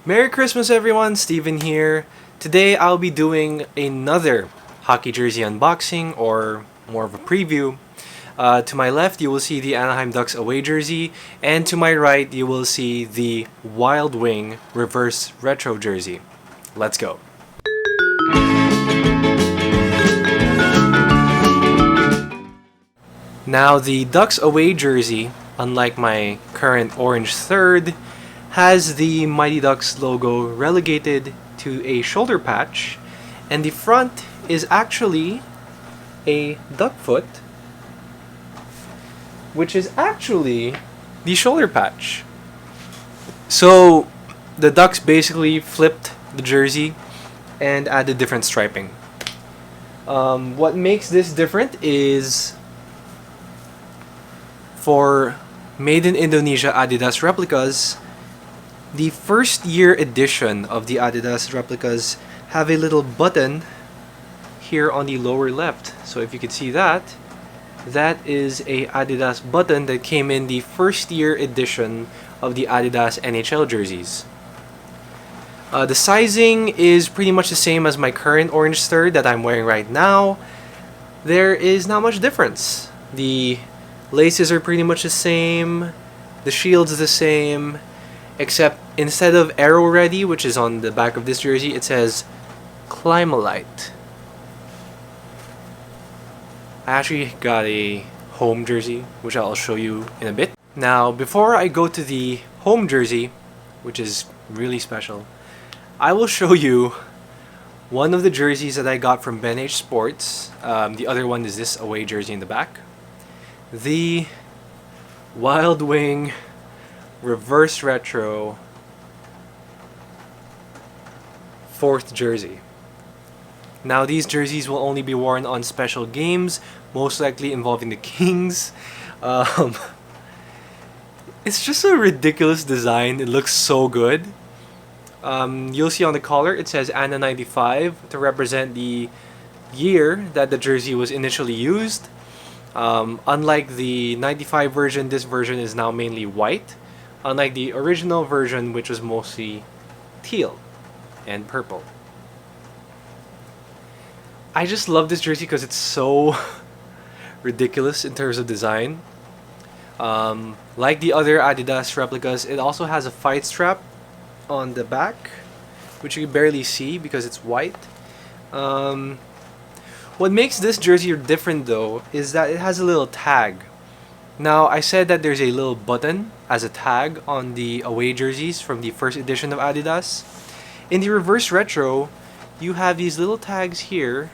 Merry Christmas everyone, Steven here. Today I'll be doing another hockey jersey unboxing, or more of a preview. To my left you will see the Anaheim Ducks away jersey, and to my right you will see the Wild Wing reverse retro jersey. Let's go. Now the Ducks away jersey, unlike my current orange third, has the Mighty Ducks logo relegated to a shoulder patch, and the front is actually a duck foot, which is actually the shoulder patch. So the Ducks basically flipped the jersey and added different striping. What makes this different is for Made in Indonesia Adidas replicas, the first year edition of the Adidas replicas have a little button here on the lower left. So if you could see that, that is a Adidas button that came in the first year edition of the Adidas NHL jerseys. The sizing is pretty much the same as my current orange third that I'm wearing right now. There is not much difference. The laces are pretty much the same, the shield's the same, except instead of Aero Ready, which is on the back of this jersey, it says Climalite. I actually got a home jersey, which I'll show you in a bit. Now, before I go to the home jersey, which is really special, I will show you one of the jerseys that I got from Ben H Sports. The other one is this away jersey in the back. The Wild Wing reverse retro 4th jersey. Now these jerseys will only be worn on special games, most likely involving the Kings. It's just a ridiculous design. It looks so good. You'll see on the collar it says ANA 95 to represent the year that the jersey was initially used. Unlike the 95 version, this version is now mainly white, unlike the original version, which was mostly teal and purple. I just love this jersey because it's so ridiculous in terms of design. Like the other Adidas replicas, it also has a fight strap on the back, which you can barely see because it's white. What makes this jersey different though is that it has a little tag. Now I said that there's a little button as a tag on the away jerseys from the first edition of Adidas. In the reverse retro, you have these little tags here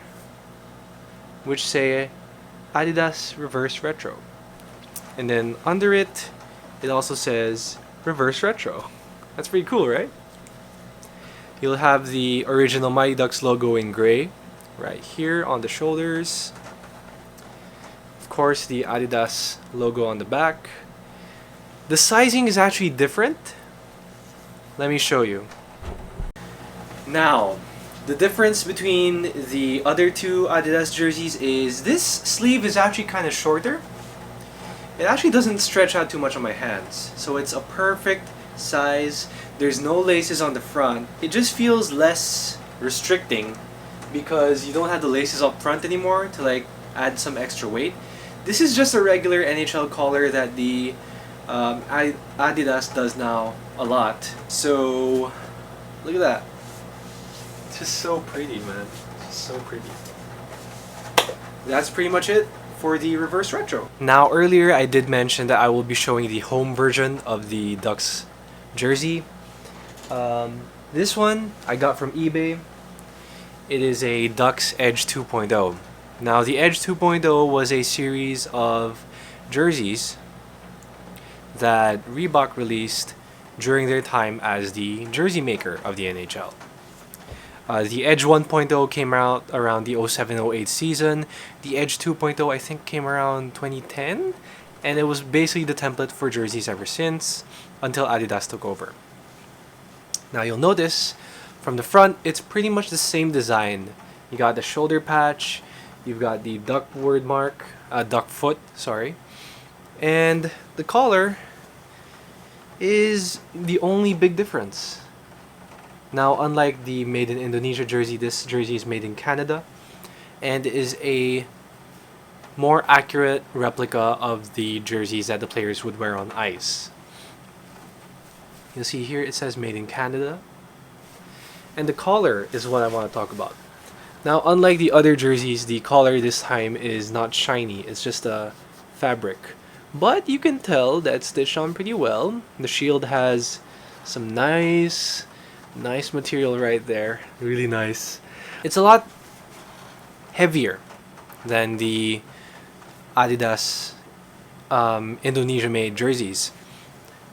which say Adidas Reverse Retro. And then under it, it also says Reverse Retro. That's pretty cool, right? You'll have the original Mighty Ducks logo in gray right here on the shoulders. Of course, the Adidas logo on the back. The sizing is actually different. Let me show you. Now, the difference between the other two Adidas jerseys is this sleeve is actually kind of shorter. It actually doesn't stretch out too much on my hands, so it's a perfect size. There's no laces on the front. It just feels less restricting because you don't have the laces up front anymore to like add some extra weight. This is just a regular NHL collar that the Adidas does now a lot. So look at that. It's just so pretty, man. It's just so pretty. That's pretty much it for the reverse retro. Now earlier I did mention that I will be showing the home version of the Ducks jersey. This one I got from eBay. It is a Ducks Edge 2.0. Now the Edge 2.0 was a series of jerseys that Reebok released during their time as the jersey maker of the NHL. The Edge 1.0 came out around the 07-08 season. The Edge 2.0 I think came around 2010, and it was basically the template for jerseys ever since, until Adidas took over. Now you'll notice from the front it's pretty much the same design. You got the shoulder patch, you've got the duck word mark, duck foot, sorry, and the collar is the only big difference. Now, unlike the made in Indonesia jersey, this jersey is made in Canada and is a more accurate replica of the jerseys that the players would wear on ice. You'll see here it says made in Canada. And the collar is what I want to talk about. Now, unlike the other jerseys, the collar this time is not shiny. It's just a fabric. But you can tell that it's stitched on pretty well. The shield has some nice material right there. Really nice. It's a lot heavier than the Adidas Indonesia-made jerseys.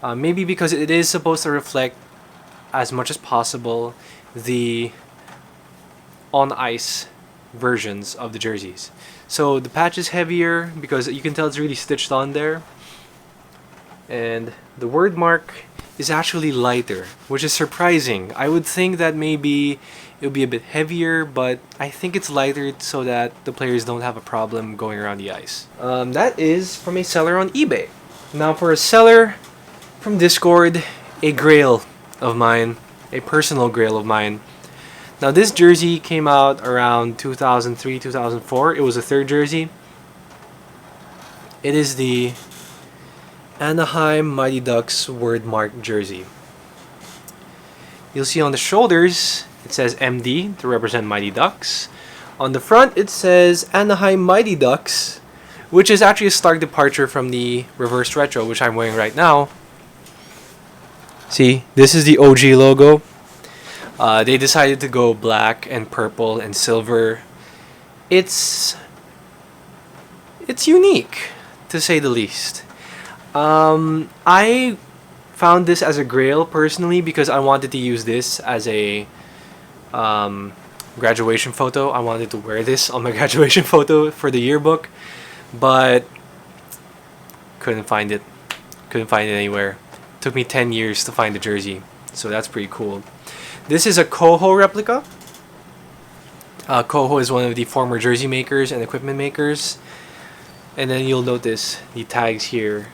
Maybe because it is supposed to reflect as much as possible the on-ice versions of the jerseys. So the patch is heavier because you can tell it's really stitched on there. And the word mark is actually lighter, which is surprising. I would think that maybe it would be a bit heavier, but I think it's lighter so that the players don't have a problem going around the ice. That is from a seller on eBay. Now for a seller from Discord, a grail of mine, a personal grail of mine. Now this jersey came out around 2003, 2004. It was a third jersey. It is the Anaheim Mighty Ducks word mark jersey. You'll see on the shoulders it says MD to represent Mighty Ducks. On the front it says Anaheim Mighty Ducks, which is actually a stark departure from the reverse retro, which I'm wearing right now. See, this is the OG logo. They decided to go black and purple and silver. It's unique, to say the least. I found this as a grail personally because I wanted to use this as a graduation photo. I wanted to wear this on my graduation photo for the yearbook, but couldn't find it. Couldn't find it anywhere. Took me 10 years to find the jersey, so that's pretty cool. This is a Koho replica. Koho is one of the former jersey makers and equipment makers. And then you'll notice the tags here,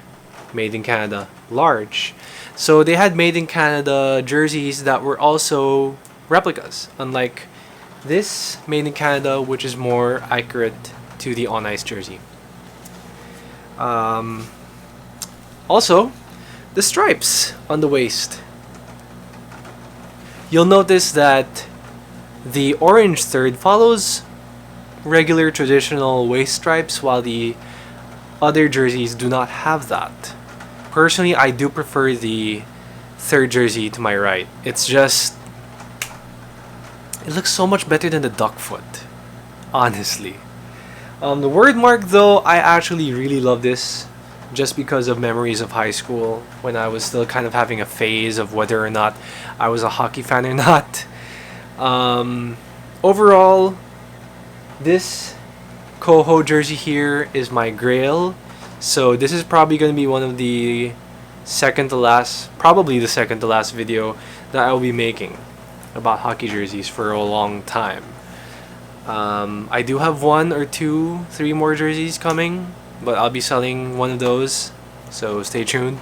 made in Canada, large. So they had made in Canada jerseys that were also replicas, unlike this made in Canada, which is more accurate to the on-ice jersey. Also, the stripes on the waist. You'll notice that the orange third follows regular traditional waist stripes, while the other jerseys do not have that. Personally, I do prefer the third jersey to my right. It's just, it looks so much better than the duck foot, honestly. The word mark though, I actually really love this just because of memories of high school when I was still kind of having a phase of whether or not I was a hockey fan or not. Overall, this Koho jersey here is my grail. So this is probably going to be one of the probably the second to last video that I will be making about hockey jerseys for a long time. I do have 1 or 2, 3 more jerseys coming, but I'll be selling one of those, so stay tuned.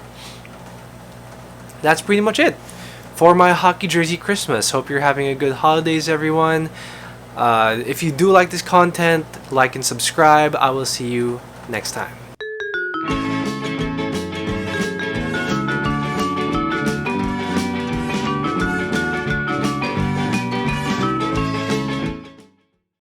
That's pretty much it for my hockey jersey Christmas. Hope you're having a good holidays, everyone. If you do like this content, like and subscribe. I will see you next time.